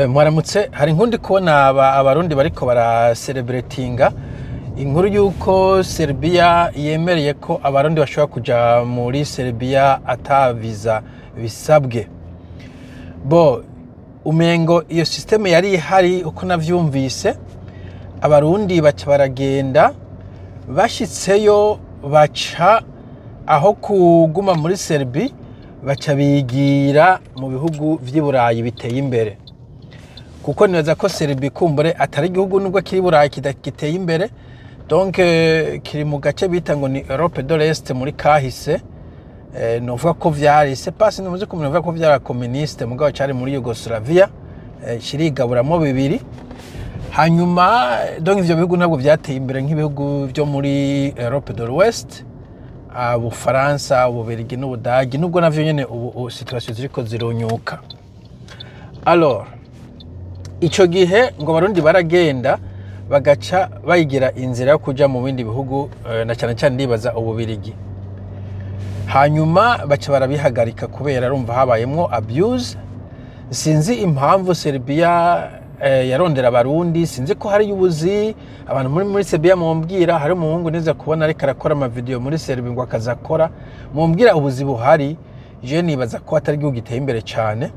Mwaramutse hari inkundi kubona abarundi bariko baracelebratinga inkuru yuko Serbia yemereye ko abarundi bashobora kuja muri Serbia ata visa bisabwe. Bo umengo iyo systeme yari ihari uko navyumvise, abarundi baca baragenda bashitseyo baca aho kuguma muri Serbia baca bigira mu bihugu vy'Iburayi biteye imbere. Kuko nibaza ko Serbia kumbure atari igihugu nubwo kiri Burayi kiteye imbere, donc kiri mu gace bita ngo ni Europe de l'Est muri kahise. Novuga ko vyari c'est pas sinuze ko novuga ko vyara communiste mugabo cyari muri Yugoslavia, kirigaburamo bibiri. Hanyuma donc ivyo bihugu ntabwo vyateye imbere nk'ibihugu byo muri Europe de l'Ouest, Ubufaransa, Ububirigi n'Ubudagi, nubwo navyo nyene ubu situation ziriko zirunyuka. Alors ico gihe ngo abarundi baragenda bagaca bayigira inzira yo kuja mu bindi bihugu, na cyane cyane ndibaza Ububirigi. Hanyuma baca barabihagarika kubera arumva habayemwo abuse. Sinzi impamvu Serbia yarondera abarundi, sinzi ko hari yubuzi abantu muri Serbia mumbwira. Hari umuhungu neza kubona ariko arakora ama video muri Serbia ngo akazakora, mumbwira ubuzi buhari. Je nibaza ko atari igihugu giteye imbere cyane,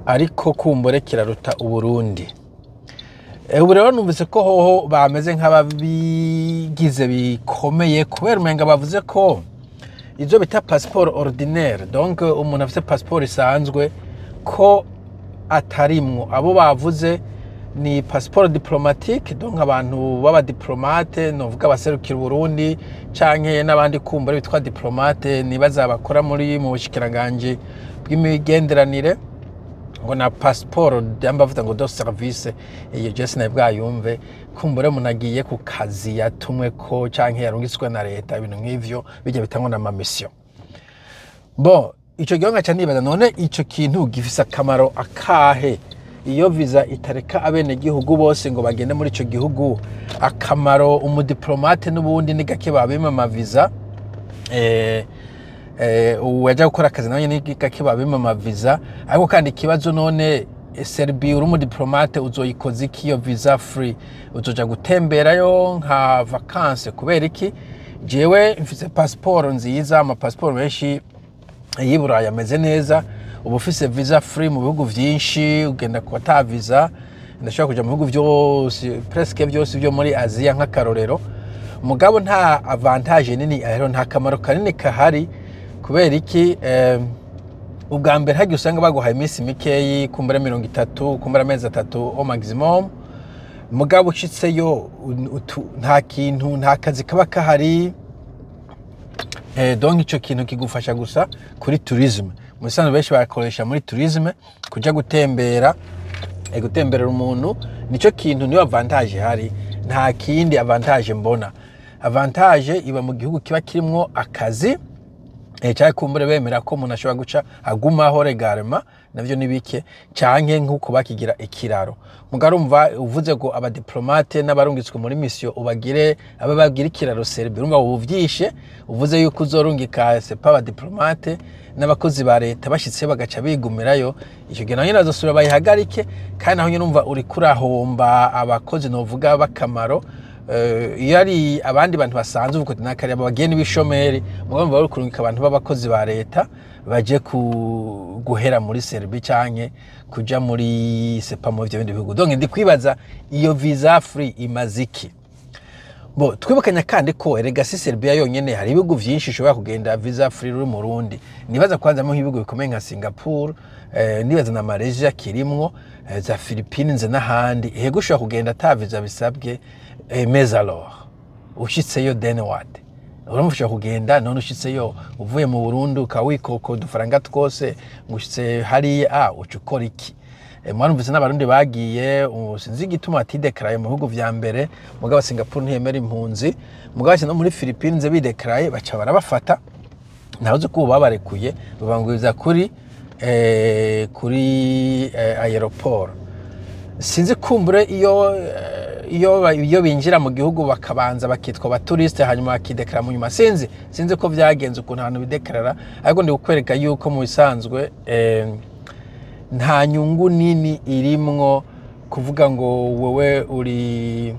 ariko kumbure kiraruta Uburundi. Ubu rero numvise ko hoho bameze nk'ababigize bikomeye kubera umenga bavuze ko izo bita passeport ordinaire, donc umuntu afite passeport isanzwe ko atarimwo. Abo bavuze ni passeport diplomatique, donc abantu baba diplomate novuga baserukira Burundi canke n'abandi kumbure bitwa diplomate nibaza bakora muri mu bushikiranganje bw'imigenderanire, ngo na passport yamba vuga ngo do service. Iyo je sinabwayumve kumbure munagiye ku kazi yatumwe ko canke yarungitswe na leta, ibintu nk'ivyo bijya bitangwa na ma mission. Bon ico gihe ngaca nibaza none ico kintu gifisa akamaro akahe iyo visa itareka abene gihugu bose ngo bagende muri ico gihugu? Akamaro umudiplomate n'ubundi ni gake babima ama visa, uwaje gukora akazi nawe ni gake babima ama visa. Ariko kandi ikibazo none Serbia uri umudiplomate uzoyikoza iki iyo visa free? Uzoja gutemberayo nka vacances kubera iki? Jewe mfise passport nziza, ama passport menshi y'Iburayi ameze neza. Ubu ufise visa free mu bihugu vyinshi, ugenda ku ata visa. Ndashaka kuja mu bihugu vyose presque vyose byo muri Asia nk'akarorero. Mugabo nta avantage nini ahero, nta kamaro kanini kahari. Kubera iki? Ubwa mbere hagi usanga baguhaye iminsi mikeyi, kumbura 30, kumbura amezi 3 au maximum. Mugabo ushitseyo nta kintu, nta kazi kaba kahari. Donc ico kintu kigufasha gusa kuri tourisme. Musanzwe benshi bakoresha muri tourisme kuja gutembera, gutemberera umuntu. Nico kintu niyo avantage hari, nta kindi avantage mbona. Avantage iba mu gihugu kiba kirimwo akazi, cyane kumbure bemera ko umuntu ashobora guca agumaho regarema, navyo nibike canke nkuko bakigira ikiraro. Mugarumva uvuze ngo abadiplomate n'abarungitswe muri mission ubagire abe bagira ikiraro Serbia, urumva ubuvyishe. Uvuze yuko uzorungika sepa abadiplomate n'abakozi ba leta bashitse bagaca bigumirayo, ico gihe nayo nazosubira bayihagarike. Kandi naho nyumva uri kurahomba abakozi novuga bakamaro. Yari abandi bantu basanzwe uvuko nakari abageni b'ishomeri, mugomba bari kurungika abantu b'abakozi ba leta baje guhera muri Serbia canke kuja muri sepa mu bindi bihugu. Donc ndi kwibaza iyo visa free imaziki. Bo twibukanya kandi ko erega si Serbia yonyene, hari ibihugu vyinshi ushobora kugenda visa free uri mu Burundi. Nibaza kwanza mu ibihugu bikomeye nka Singapore, nibaza na Malaysia kirimwo, za Philippines n'ahandi. Ego ushobora kugenda ata visa bisabwe. Mais alors ushitseyo then what? Uramufasha kugenda none ushitseyo uvuye mu Burundi ukawikoko dufaranga twose ngushitse hari ucukora iki? Mwarumvise n'abarundi bagiye, sinzi igituma atidekaraye mu bihugu vya mbere. Mugabo Singapore ntiyemera impunzi, mugabo no muri Philippines bidekaraye baca barabafata. Nahoze ko babarekuye babangwiza kuri aeroport. Sinzi kumbure iyo binjira mu gihugu bakabanza bakitwa abaturiste hanyuma bakidekara mu nyuma. Sinzi ko vyagenze ukuntu abantu bidekarara, ariko ndi kukwereka yuko mu bisanzwe nta nyungu nini irimwo kuvuga ngo wowe uri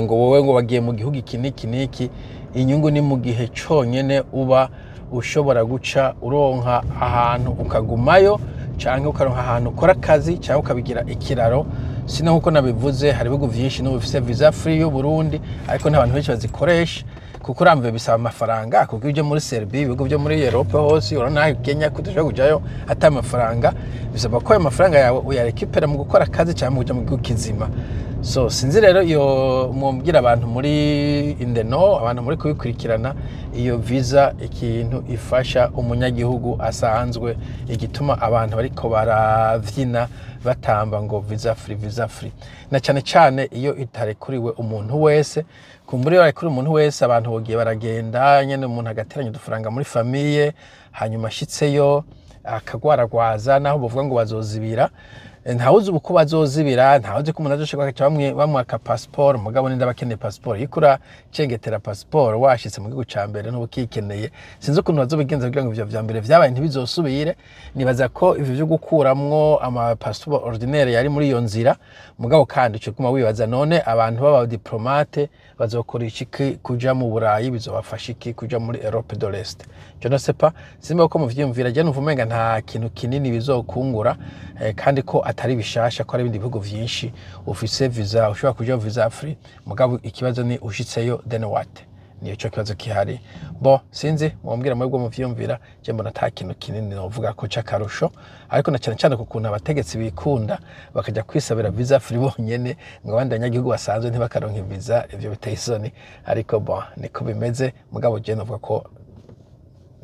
ngo wagiye mu gihugu iki n'iki. Inyungu ni mu gihe conyene uba ushobora guca uronka ahantu ukagumayo canke ukaronka ahantu ukora akazi canke ukabigira ikiraro. Sina nkuko nabivuze hari ibihugu vyinshi n'ubu bifise visa free y'u Burundi, ariko n'abantu benshi bazikoresha kuko uramve bisaba amafaranga. Kuko uje muri Serbia, ibihugu byo muri Europe hose, urana Kenya kutuja kujayo ata amafaranga, bisaba ko ayo mafaranga yawe uyarekipera mu gukora akazi cyangwa kuja mu gihugu kizima. So sinzi rero iyo mumbwira abantu muri indeno, abantu muri kubikurikirana, iyo visa ikintu ifasha umunyagihugu asanzwe, igituma abantu bariko baravyina batamba ngo visa free, na cyane cyane iyo itarekuriwe umuntu wese. Kumburi barekuri umuntu wese, abantu bogiye baragenda nyene, umuntu agateranya udufaranga muri famille, hanyuma ashitseyo akagwaragwaza, naho bavuga ngo bazozibira. Ntawuzi uko bazozibira, ntawuzi ko umuntu azoshaka bamwaka passport. Mugabo ninda bakeneye passport yikura cengetera passport washitse mu gihugu ca mbere n'ubukikeneye. Sinzi ukuntu bazobigenza kugira ngo ivyo vya mbere vyabaye ntibizosubire. Nibaza ko ivyo byo gukuramwo ama passport ordinaire yari muri iyo nzira. Mugabo kandi cyo kuma wibaza, none abantu baba diplomate bazokora iki kuja mu Burayi, bizobafasha iki kuja muri Europe de l'Est? Je ne sais pas. Simba ko mu vyumvira je nuvumenga nta kintu kinini bizokungura, kandi ko atari bishasha, ko ari ibindi bihugu vyinshi ufise visa ushobora kuja visa free. Mugabo ikibazo ni ushitseyo then what? Niyo cyo kibazo kihari. Bo sinzi mumbwira mwebwe mu vyumvira, je mbona nta kintu kinini novuga ko cakarusho, ariko na cyane cyane kukuntu abategetsi bikunda bakaja kwisabira visa free bonyene, ngo abandi abanyagihugu basanzwe ntibakaronka visa. Ivyo biteye isoni, ariko bo niko bimeze. Mugabo je novuga ko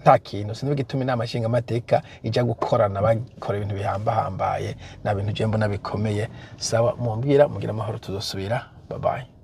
nta kintu sinzi gituma inama nshinga amateka ija gukorana bakora ibintu bihambaye na bintu je mbona bikomeye. Sawa mumbwira, mugira amahoro, tuzosubira. Bye bye.